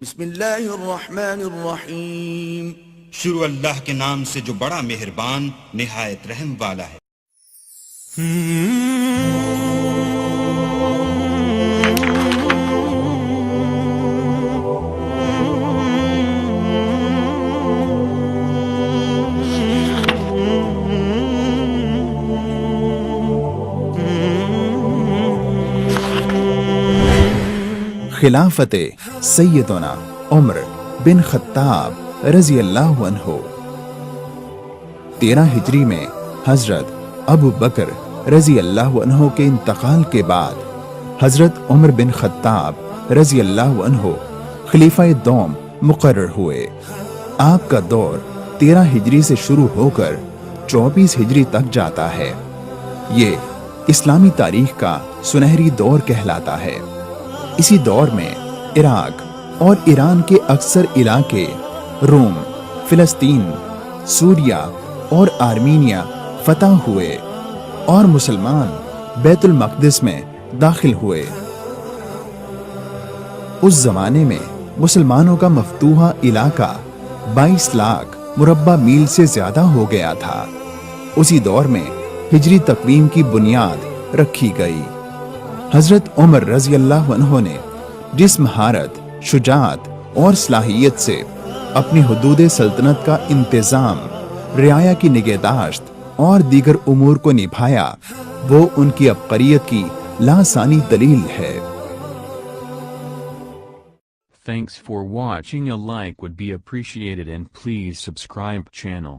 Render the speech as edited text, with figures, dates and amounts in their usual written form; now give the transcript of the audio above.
بسم اللہ الرحمن الرحیم۔ شروع اللہ کے نام سے جو بڑا مہربان نہایت رحم والا ہے۔ خلافت سیدنا عمر بن خطاب رضی اللہ عنہ۔ 13 ہجری میں حضرت ابو بکر رضی اللہ عنہ کے انتقال کے بعد حضرت عمر بن خطاب رضی اللہ عنہ خلیفہ دوم مقرر ہوئے۔ آپ کا دور 13 ہجری سے شروع ہو کر 24 ہجری تک جاتا ہے۔ یہ اسلامی تاریخ کا سنہری دور کہلاتا ہے۔ اسی دور میں عراق اور ایران کے اکثر علاقے، روم، فلسطین، سوریا اور آرمینیا فتح ہوئے اور مسلمان بیت المقدس میں داخل ہوئے۔ اس زمانے میں مسلمانوں کا مفتوحہ علاقہ 22 لاکھ مربع میل سے زیادہ ہو گیا تھا۔ اسی دور میں ہجری تقویم کی بنیاد رکھی گئی۔ حضرت عمر رضی اللہ عنہ نے جس مہارت، شجاعت اور صلاحیت سے اپنی حدود سلطنت کا انتظام، رعایا کی نگہداشت اور دیگر امور کو نبھایا، وہ ان کی عبقریت کی لاسانی دلیل ہے۔ Thanks for watching. A like would be appreciated and please subscribe channel.